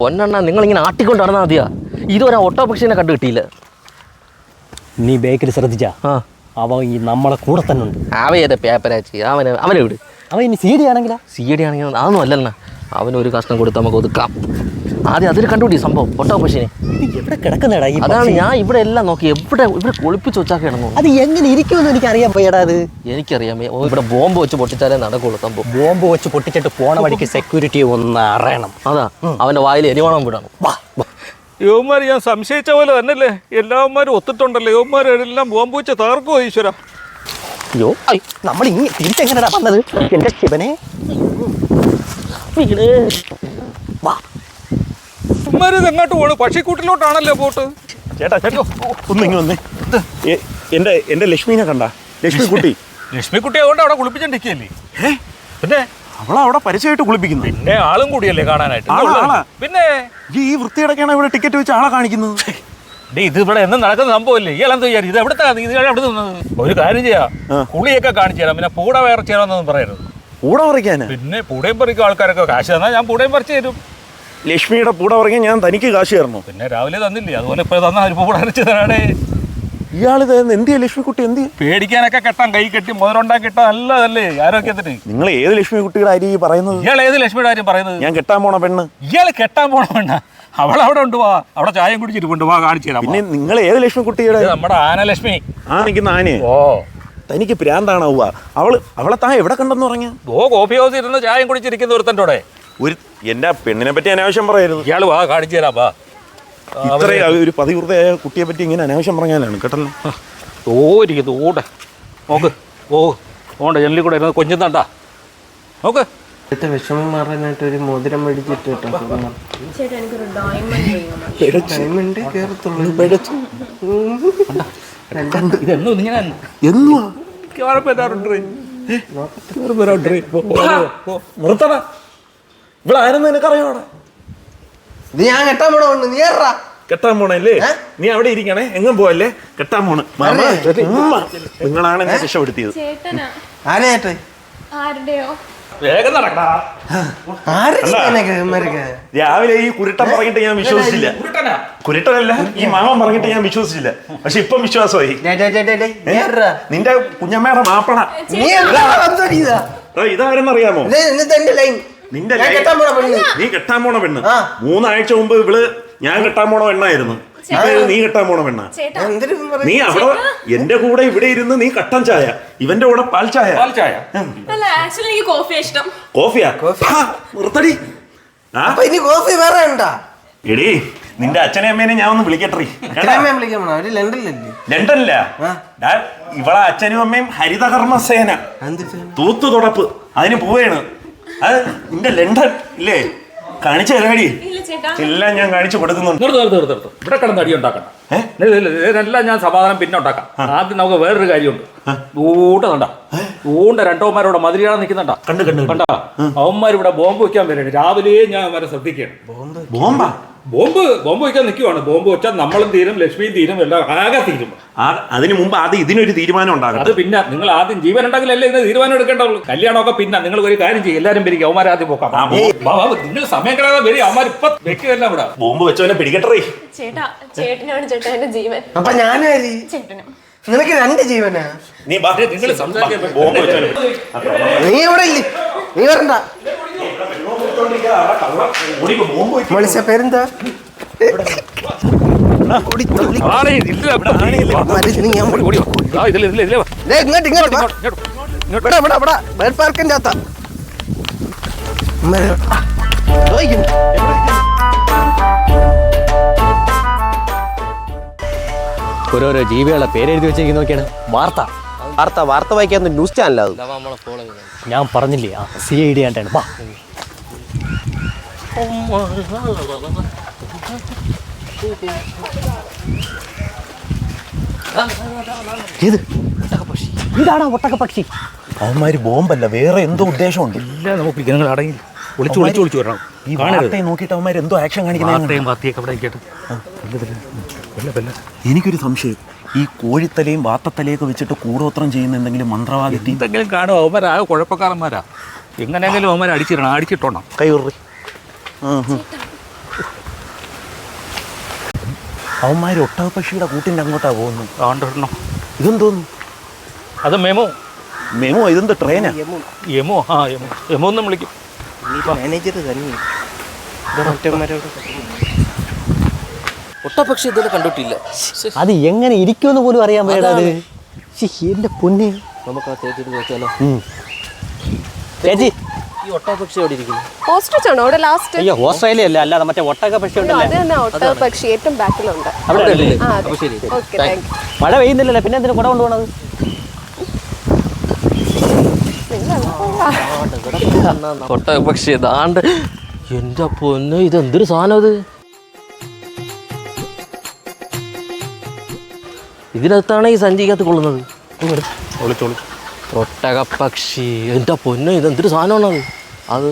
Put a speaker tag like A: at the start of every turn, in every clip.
A: പൊന്നെണ്ണ നിങ്ങളിങ്ങനെ ആട്ടിക്കൊണ്ട് നടന്നാൽ മതിയാ. ഇതുവരെ ഓട്ടോ പക്ഷിനെ കണ്ടു കിട്ടിയില്ല.
B: നീ ബേക്കിൽ ശ്രദ്ധിച്ചാ അവൻ ഈ നമ്മളെ കൂടെ തന്നെ ഉണ്ട്.
A: അവയേതെ പേപ്പരാച്ചി അവനെ വിട്.
B: അവൻ ഇനി സി ഡി ആണെങ്കിലാ?
A: സി ഡി ആണെങ്കിൽ അതൊന്നും അല്ലണ്ണ. അവനൊരു കഷ്ണം കൊടുത്ത് നമുക്ക് ഒതുക്കാം. ആദ്യം അതിൽ കണ്ടുപിടി സംഭവം ഒട്ടോ പക്ഷിനെ.
B: എവിടെ കിടക്കുന്നേടാ?
A: അതാണ് ഞാൻ ഇവിടെ എല്ലാം നോക്കി ഇവിടെ ഒളിപ്പിച്ച് വെച്ചാൽ കിടന്നു.
B: അത് എങ്ങനെ ഇരിക്കുമെന്ന് എനിക്ക് അറിയാൻ പോയടാ. അത്
A: എനിക്കറിയാം. ഇവിടെ ബോംബ് വെച്ച് പൊട്ടിച്ചാലേ നടക്കുള്ളൂ സംഭവം.
B: ബോംബ് വെച്ച് പൊട്ടിച്ചിട്ട് പോണ വഴിക്ക് സെക്യൂരിറ്റി ഒന്ന് അറിയണം.
A: അതാ അവൻ്റെ വായിൽ എരിവണം വിടണം.
C: യുവന്മാർ ഞാൻ സംശയിച്ച പോലെ തന്നെയല്ലേ എല്ലാവന്മാരും ഒത്തിട്ടുണ്ടല്ലോ. യുവന്മാരെല്ലാം ബോംബ് വെച്ച് തകർക്കുമോ ഈശ്വര?
B: അയ്യോ നമ്മൾ ഇനി തിരിച്ചെങ്ങനെയാ വന്നത് എന്റെ ശിവനെ?
C: ഇത് എങ്ങോട്ട് പോണു? പക്ഷിക്കൂട്ടിലോട്ടാണല്ലോ പോട്ട്.
D: ചേട്ടാ ചേട്ടാ ഒന്നിങ്ങി വന്നേ. എന്റെ ലക്ഷ്മീനെ കണ്ട? ലക്ഷ്മിക്കുട്ടി.
C: ലക്ഷ്മിക്കുട്ടിയെ കൊണ്ട് അവിടെ കുളിപ്പിച്ചിരിക്കല്ലേ? പിന്നെ
D: അവളവിടെ പരിചയമായിട്ട് കുളിപ്പിക്കുന്നു.
C: പിന്നെ ആളും കൂടിയല്ലേ കാണാനായിട്ട്? പിന്നെ
D: ഈ വൃത്തിയടക്കാണ് ഇവിടെ ടിക്കറ്റ് വെച്ച് ആളെ കാണിക്കുന്നത്.
C: ഇത് ഇവിടെ എന്നും നടക്കുന്ന സംഭവമല്ലേ? ഇയാളെന്ത് വിചാരിച്ചു? ഇത് എവിടുത്തെ എവിടെ നിന്നത്? ഒരു കാര്യം ചെയ്യാം, കുളിയൊക്കെ കാണിച്ചു തരാം. പിന്നെ പൂട പറിച്ചു തരാമെന്നൊന്നും പറയരുത്.
D: പൂട പറിക്കാനാ?
C: പിന്നെ പൂടയും പറിക്കും ആൾക്കാരൊക്കെ കാശ് തന്നാൽ ഞാൻ പൂടയും പറിച്ചു തരും.
D: ലക്ഷ്മിയുടെ പൂട പറിക്കാൻ ഞാൻ തനിക്ക് കാശ് തരണോ?
C: പിന്നെ രാവിലെ തന്നില്ലേ, അതുപോലെ ഇപ്പോൾ തന്നാൽ ഒരു പൂട അരച്ചു തരാണേ.
D: ഇയാളിത് എന്തിയാ ലക്ഷ്മിക്കുട്ടി? എന്ത്
C: പേടിക്കാനൊക്കെ കെട്ടാൻ കൈ കെട്ടി മുതലുണ്ടാക്കി കെട്ടാൻ നല്ലതല്ലേ ആരോഗ്യത്തിന്?
D: നിങ്ങൾ ഏത് ലക്ഷ്മിക്കുട്ടിയുടെ അരി പറയുന്നത്?
C: ഇയാൾ ഏത് ലക്ഷ്മിയുടെ കാര്യം പറയുന്നത്?
D: ഞാൻ കെട്ടാൻ പോണ പെണ്ണ്.
C: ഇയാൾ കെട്ടാൻ പോണ പെണ്ണ? അവളവിടെ ഉണ്ട്. വാ, അവിടെ ചായം കുടിച്ചിട്ട് കൊണ്ട് വാ, കാണിച്ചു തരാം.
D: പിന്നെ നിങ്ങൾ ഏത് ലക്ഷ്മിക്കുട്ടിയുടെ?
C: നമ്മുടെ ആനലക്ഷ്മി.
D: ആ നിൽക്കുന്ന ആനയെ?
C: ഓ
D: തനിക്ക് പ്രാന്താണാവുക. അവളെ താൻ എവിടെ കണ്ടെന്ന് പറഞ്ഞ?
C: കോഫി ഹൗസിൽ ഇരുന്ന് ചായം കുടിച്ചിരിക്കുന്ന ഒരുത്തൻ്റെ
D: ഒരു എന്റെ പെണ്ണിനെ പറ്റി അനാവശ്യം പറയരുത്.
C: ഇയാൾ വാ, കാണിച്ചു തരാം. വാ,
D: ഇത്രയും ഒരു പതിവൃതയായ കുട്ടിയെ പറ്റി ഇങ്ങനെ അനാവശ്യം പറഞ്ഞാലാണ് കേട്ടല്ലോ.
C: ഓരിക്കുന്നു ഓടെ നോക്ക്. ഓണ്ട ജനലിൽ കൂടെ ഇരുന്ന് കൊഞ്ചുന്നണ്ടാ നോക്ക്.
E: വിഷമം മാറാനായിട്ട് ഒരു മോതിരം മേടിച്ചിട്ട്
C: ഇതെന്നും ഇങ്ങനെ
D: നിർത്തണ. ഇവിടെ ആരെന്ന് നിനക്കറിയോടെ?
E: ഇത് ഞാൻ കെട്ടാൻ പോണ നീ
D: കെട്ടാൻ പോണല്ലേ? നീ അവിടെ ഇരിക്കണേ, എങ്ങും പോവല്ലേ. കെട്ടാൻ പോണ്. നിങ്ങളാണ് എന്നെ രക്ഷപ്പെടുത്തിയത്.
C: വേഗം നടക്കടാ.
D: രാവിലെ ഈ കുരുട്ടൻ പറഞ്ഞിട്ട് ഞാൻ വിശ്വസിച്ചില്ല. കുരുട്ടനല്ല, ഈ മാമൻ പറഞ്ഞിട്ട് ഞാൻ വിശ്വസിച്ചില്ല. പക്ഷെ ഇപ്പം വിശ്വാസമായി. നിന്റെ കുഞ്ഞമ്മയുടെ മാപ്പണ ഇതാരെന്നറിയാമോ? നിന്റെ നീ കെട്ടാൻ പോണ പെണ്ണ്. 3 ആഴ്ച മുമ്പ് ഇവള് ഞാൻ കെട്ടാൻ പോണ പെണ്ണായിരുന്നു. ഇപ്പൊ നീ കെട്ടാൻ പോണ പെണ്ണ. നീ അവിടെ എന്റെ കൂടെ ഇവിടെ ഇരുന്ന് നീ കട്ടൻ ചായ, ഇവന്റെ കൂടെ പാൽ ചായ. കോഫിയാ? നിർത്തടി. എടീ, നിന്റെ അച്ഛനെ അമ്മേനെ ഞാൻ ഒന്ന് വിളിക്കട്ടെ. ലണ്ടനില്ല, ഇവളെ അച്ഛനും അമ്മയും ഹരിതകർമ്മസേന തൂത്തു തുടപ്പ് അതിന് പോവേണ്. അത് നിന്റെ ലണ്ടൻ ഇല്ലേ? കാണിച്ചു തരാടി. എല്ലാം ഞാൻ കാണിച്ചു കൊടുക്കുന്നുണ്ട്.
C: ഇവിടെ കിടന്ന് അടി ഉണ്ടാക്കണം. ഇതെല്ലാം ഞാൻ സമാധാനം പിന്നെ ഉണ്ടാക്കാം. ആദ്യം നമുക്ക് വേറൊരു കാര്യമുണ്ട്. ഊണ്ട രണ്ടോമാരോടെ മതിരിയാതെ നിൽക്കുന്നുണ്ടാ. കണ്ടാ അവന്മാർ ഇവിടെ ബോംബ് വെക്കാൻ വരണം. രാവിലെ ഞാൻ അവരെ ശ്രദ്ധിക്കണം. ബോംബ് വെക്കാൻ നിൽക്കുവാണ്. ബോംബ് വെച്ചാൽ നമ്മളും തീരും, ലക്ഷ്മിയും തീരും, എല്ലാം ആകെ തീരും.
D: അതിന് മുമ്പ് ആദ്യം ഇതിനൊരു തീരുമാനം ഉണ്ടാകും.
C: അത് പിന്നെ നിങ്ങൾ ആദ്യം ജീവൻ ഉണ്ടെങ്കിലല്ലേ ഇതിന് തീരുമാനം എടുക്കേണ്ടുള്ളൂ. കല്യാണമൊക്കെ പിന്നെ നിങ്ങൾ ഒരു കാര്യം ചെയ്യും, എല്ലാവരും വരിക. അവന്മാർ ആദ്യം പോക്കാം. നിങ്ങൾ സമയം കളയാതെ വരിക. അവന്മാർ ഇപ്പൊ വെക്കുകയല്ല ഇവിടെ.
D: ബോംബ് വെച്ചവനെ പിടിക്കട്ടെ.
F: ചേട്ടനാണ് ചേട്ടാ എന്റെ ജീവൻ.
E: അപ്പൊ ചേട്ടനും നിനക്ക് 2 ജീവനാ.
D: നീ
E: നീ ഇവിടെ ഇല്ലേ? നീ വരണ്ട. വിളിച്ച പേരെന്താ? പാർക്കിന്റെ അകത്താ.
B: ഓരോരോ ജീവികളെ പേരെഴുതി വെച്ചിരിക്കുന്നൊക്കെയാണ് വാർത്ത വായിക്കാൻ ന്യൂസ് ചാനലാണ്. ഞാൻ പറഞ്ഞില്ലേ CID ആയിട്ടാണ്. വാ, ഇതാണോ ഒട്ടകപ്പക്ഷി?
D: അവന്മാര് ബോംബല്ല, വേറെ എന്തോ ഉദ്ദേശമുണ്ട്.
C: എല്ലാം നമുക്ക് നിങ്ങൾ അടങ്ങി ഒളിച്ചു വരണം.
D: ഈ വാർത്തയെ നോക്കിയിട്ട് അവന്മാർ എന്തോ ആക്ഷൻ കാണിക്കുന്നത്. എനിക്കൊരു സംശയം, ഈ കോഴിത്തലയും വാത്തത്തലയൊക്കെ വെച്ചിട്ട് കൂടോത്രം ചെയ്യുന്ന എന്തെങ്കിലും മന്ത്രവാദി
C: എന്തെങ്കിലും കാണും. അവന്മാരാകെ കുഴപ്പക്കാരന്മാരാ. എങ്ങനെയെങ്കിലും അവന്മാരെ അടിച്ചിടണം, അടിച്ചിട്ടോണം.
D: കൈ ഉറി. അവന്മാര് ഒട്ടകപ്പക്ഷിയുടെ കൂട്ടിന്റെ അങ്ങോട്ടാ പോകുന്നു.
C: ആണ്ടോ
D: ഇതെന്തോന്നു?
C: അത് മെമോ.
D: മെമോ? ഇതെന്ത് ട്രെയിനാ?
C: യമോ. യമോ എന്നും വിളിക്കും.
E: മാനേജർ തന്നെ
A: ഒട്ടപക്ഷി ഇതുവരെ കണ്ടിട്ടില്ല.
B: അത് എങ്ങനെ ഇരിക്കുമെന്ന് പോലും അറിയാൻ വേണ്ടത്. എന്റെ പൊന്നെ,
A: നമുക്ക് ആ ചേച്ചിട്ട് നോക്കിയാലോ?
B: ചേച്ചി,
A: ഈ ഒട്ടപക്ഷി എവിടെ ഇരിക്കുന്നു?
F: ഓസ്ട്രിച്ച് ആണോ അവിടെ ലാസ്റ്റ്?
B: അയ്യോ ഓസ്ട്രേലിയ അല്ല, അല്ലാതെ മറ്റേ ഒട്ടക പക്ഷി ഉണ്ടല്ലേ
F: അത് തന്നെ ഒട്ടക പക്ഷി ഏറ്റവും ബാക്കിലുണ്ട്.
B: അവിടെ അല്ലേ?
F: ആ,
A: അപ്പൊ ശരി.
F: Okay, thank you.
B: മഴ പെയ്യുന്നില്ലല്ലോ, പിന്നെ എന്തിനു കുട കൊണ്ടുപോകണത്?
A: ഒട്ടപക്ഷി ഇതാണ്ട്. എന്റെ പൊന്ന്, ഇതെന്തൊരു സാധനം ഇത്? ഇതിനകത്താണ് ഈ സഞ്ചിക്കകത്ത് കൊള്ളുന്നത്. ഒട്ടകപ്പക്ഷി, എൻ്റെ പൊന്ന്, ഇതെന്തൊരു സാധനമാണത്? അത്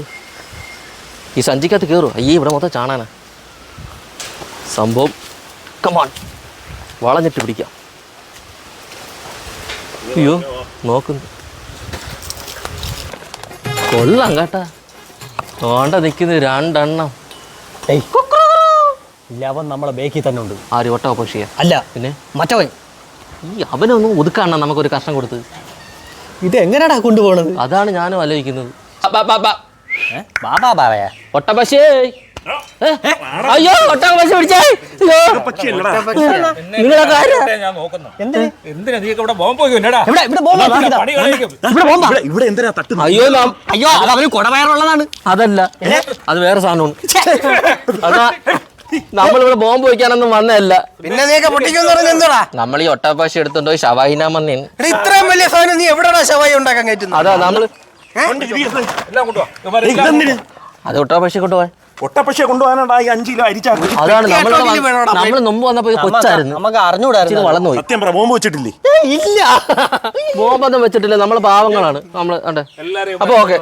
A: ഈ സഞ്ചിക്കകത്ത് കയറും. അയ്യേ, ഇവിടെ മൊത്തം ചാണാനാ സംഭവം. കമാൺ, വളഞ്ഞിട്ട് പിടിക്കാം. അയ്യോ, നോക്കുന്നു. കൊള്ളാം കേട്ടാ. തോണ്ട നിൽക്കുന്നത് രണ്ടെണ്ണം.
B: ഇല്ല, അവൻ നമ്മളെ ബേക്കിൽ തന്നെ ഉണ്ട്.
A: ആര്? ഒട്ടകപ്പക്ഷിയാ?
B: അല്ല,
A: പിന്നെ
B: മറ്റവൻ.
A: ഈ അവനൊന്നും ഒതുക്കാണ് നമുക്കൊരു കഷ്ണം കൊടുത്ത്.
B: ഇത് എങ്ങനെയാടാ കൊണ്ടുപോകണത്?
A: അതാണ് ഞാനും ആലോചിക്കുന്നത്.
B: ബാബാ ബാബയാ
A: ഒട്ടപക്ഷി. അയ്യോ, ഒട്ടകപ്പക്ഷി പിടിച്ചേ. നിങ്ങളൊക്കെ ആരാ?
C: ഞാൻ നോക്കുന്നു.
B: എന്തിനാ
C: നീ ഇവിടെ ബോംബ് പോയിടാ?
B: ഇവിടെ ബോംബാ.
D: ഇവിടെ എന്തിനാ തട്ടുന്നത്?
A: അയ്യോ,
B: അയ്യോ, അത് അവന് കുടവയറുള്ളതാണ്.
A: അതല്ല, അത് വേറെ സാധനമാണ്. അതാ, നമ്മളിവിടെ ബോംബ് വയ്ക്കാനൊന്നും വന്നതല്ല.
E: പിന്നെ നീയൊക്കെ പൊട്ടിക്കുമെന്ന് പറഞ്ഞ എന്താടാ?
A: നമ്മൾ ഈ ഒട്ടകപ്പക്ഷി എടുത്തുണ്ടോ ഷവായിനാ മന്നേൻ.
E: ഇത്രയും വലിയ സാധനം നീ എവിടെയാണോ ശവായി ഉണ്ടാക്കാൻ കയറ്റുന്നത്?
A: അതാ നമ്മള്
C: എല്ലാം കൊണ്ടുപോവാ.
A: അത് ഒട്ടകപ്പക്ഷി കൊണ്ടുപോയി.
D: ഒട്ടപ്പക്ഷിയെ കൊണ്ടുപോകാനാണ് ഈ 5 കിലോ അരിച്ചാക്ക്.
A: അതാണ് നമ്മൾ മുമ്പ് വന്നപ്പോ ഇത് കൊച്ചായിരുന്നു.
B: നമുക്ക് അറിഞ്ഞൂടായിരുന്നു.
A: വളർന്നുപോയി.
D: സത്യം പറ, ബോംബ് വെച്ചിട്ടില്ലേ?
A: ഇല്ല, ബോംബൊന്നും വെച്ചിട്ടില്ല. നമ്മള് പാവങ്ങളാണ്. നമ്മള് അതെ. അപ്പൊ ഓക്കെ,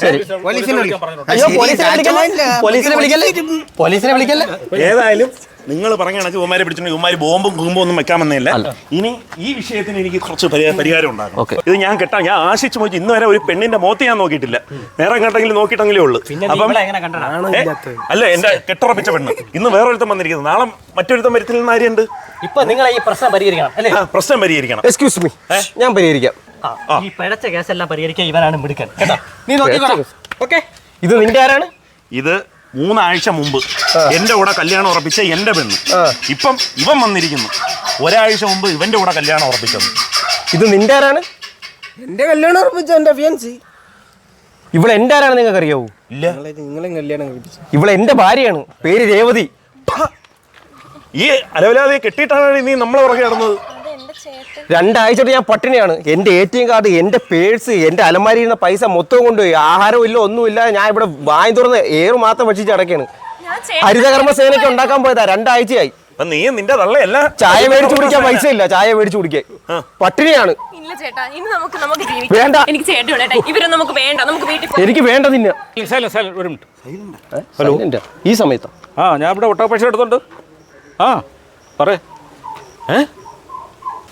A: ശരി.
B: അയ്യോ, പോലീസിനെ വിളിക്കല്ലേ.
D: ഏതായാലും നിങ്ങൾ പറഞ്ഞ കണക്ക് ഇവന്മാരെ പിടിച്ചിട്ട് ഇവന്മാര് ബോംബും കുമ്പും ഒന്നും വെക്കാൻ വന്നതല്ല. ഇനി ഈ വിഷയത്തിന് എനിക്ക് കുറച്ച് പരിഹാരം ഉണ്ടാകും. ഇത് ഞാൻ കെട്ടാം. ഞാൻ ആശിച്ചു പോയി. ഇന്ന് വരെ ഒരു പെണ്ണിന്റെ മുഖത്ത് ഞാൻ നോക്കിയിട്ടില്ല. നേരെ കണ്ടെങ്കിലും നോക്കിയിട്ടെങ്കിലേ ഉള്ളൂ. അപ്പം അല്ല, എന്റെ കെട്ടുറപ്പിച്ച പെണ്ണ്. ഇന്ന് വേറൊരുത്തം വന്നിരിക്കുന്നത്. നാളെ മറ്റൊരുത്തം വരുത്തിൽ നിന്ന് ആരുണ്ട്?
B: ഇപ്പൊ നിങ്ങൾ ഈ പ്രശ്നം പരിഹരിക്കണം അല്ലേ?
D: പ്രശ്നം പരിഹരിക്കണം.
E: എക്സ്ക്യൂസ് മീ, ഞാൻ പരിഹരിക്കാം.
B: ഈ പിഴച്ച കേസെല്ലാം പരിഹരിക്കാൻ ഇവനാണ് മിടുക്കൻ. നീ നോക്കി. ഓക്കെ, ഇത് നിന്റെ ആരാണ്?
D: ഇത് 3 ആഴ്ച മുമ്പ് എന്റെ കൂടെ കല്യാണം ഉറപ്പിച്ച എന്റെ പെണ്ണ്. ഇപ്പം ഇവൻ വന്നിരിക്കുന്നു. 1 ആഴ്ച മുമ്പ് ഇവന്റെ കൂടെ കല്യാണം ഉറപ്പിച്ചത്.
B: ഇത് നിന്റെ ആരാണ്?
E: എന്റെ കല്യാണം ഉറപ്പിച്ച എന്റെ ഫിയാൻസി.
B: ഇവിടെ എന്റെ ആരാണ് നിങ്ങൾക്ക് അറിയാവൂ?
D: ഇല്ല.
E: നിങ്ങളെ കല്യാണം കഴിപ്പിച്ചു.
B: ഇവിടെ എന്റെ ഭാര്യയാണ്, പേര് രേവതി.
D: ഈ അലവലാതെ കെട്ടിയിട്ടാണ് നീ നമ്മളെ പുറകെ നടന്നത്.
B: 2 ആഴ്ചയായിട്ട് ഞാൻ പട്ടിണിയാണ്. എൻ്റെ ATM കാർഡ്, എൻ്റെ പേഴ്സ്, എൻ്റെ അലമാരിയിൽ ഇരുന്ന പൈസ മൊത്തം കൊണ്ടുപോയി. ആഹാരവും ഇല്ല, ഒന്നുമില്ല. ഞാൻ ഇവിടെ വാങ്ങി തുറന്ന് ഏറ് മാത്രം ഭക്ഷിച്ച് അടയ്ക്കാണ്. ഹരിതകർമ്മ സേനയ്ക്ക് ഉണ്ടാക്കാൻ പോയതാ. 2 ആഴ്ചയായി.
D: നീ നിന്റെ തള്ളയല്ല.
B: ചായ മേടിച്ചു കുടിക്കാൻ പൈസ ഇല്ല. ചായ മേടിച്ചു കുടിക്കാൻ പട്ടിണിയാണ്.
F: ഇല്ല ചേട്ടാ, ഇനി നമുക്ക് ജീവിക്കാം.
B: വേണ്ട,
F: എനിക്ക് ചേട്ടൻ ഇവരും നമുക്ക് വേണ്ട. നമുക്ക് വീട്ടിൽ പോകാം.
B: എനിക്ക് വേണ്ട നിന്നെ.
C: ഒരു മിനിറ്റ്.
B: ഹലോ, ഈ സമയത്ത്
C: ഞാൻ ഇവിടെ ഒട്ടകപ്പക്ഷി എടുത്തോണ്ട്. പറ.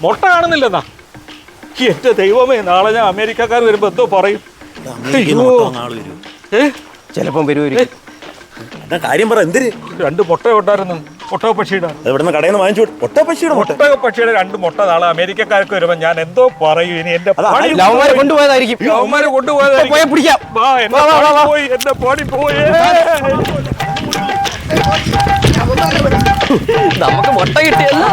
C: മുട്ട കാണുന്നില്ലെന്നാ? എന്റെ ദൈവമേ, നാളെ ഞാൻ അമേരിക്കക്കാർ വരുമ്പോ എന്തോ പറയും.
B: ചിലപ്പം വരുമായിരിക്കും.
D: കാര്യം പറ, എന്തിന്?
C: 2 മുട്ട ഉണ്ടായിരുന്നു ഒട്ടകപ്പക്ഷിയുടെ.
D: ഇവിടുന്ന് കടയിൽ നിന്ന് വാങ്ങിച്ചു.
C: ഒട്ടകപ്പക്ഷിയുടെ 2 മുട്ട നാളെ അമേരിക്കക്കാർക്ക് വരുമ്പോ ഞാൻ എന്തോ പറയും. ഇനി എന്റെ
B: ലവന്മാരെ കൊണ്ടുപോയതായിരിക്കും.
C: ലവന്മാര് കൊണ്ടുപോയതായിരിക്കും.
B: പോയി പിടിക്കാം.
C: എന്റെ പണി പോയേ.
A: നമുക്ക് മുട്ട കിട്ടിയല്ലോ.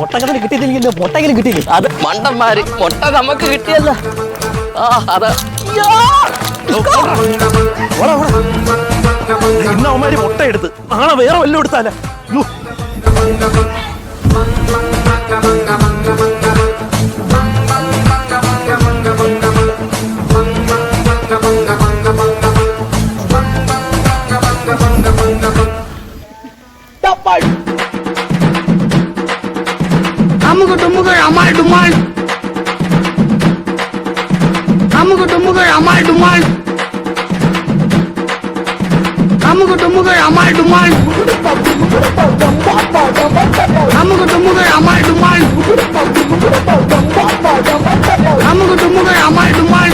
B: ഒട്ടകത്തിന് കിട്ടിയിട്ടില്ല, പൊട്ടെങ്കിലും കിട്ടിയില്ല.
A: അത് മണ്ടന്മാര്. മുട്ട നമുക്ക് കിട്ടിയല്ലോ. അതാ
D: ഇന്ന് അവന്മാര് മുട്ട എടുത്ത് നാളെ വേറെ വല്ലതും എടുത്താലോ?
G: Amuku tumuku amal dumal. Amuku tumuku amal dumal. Amuku tumuku amal dumal. Amuku tumuku amal dumal. Amuku tumuku amal dumal.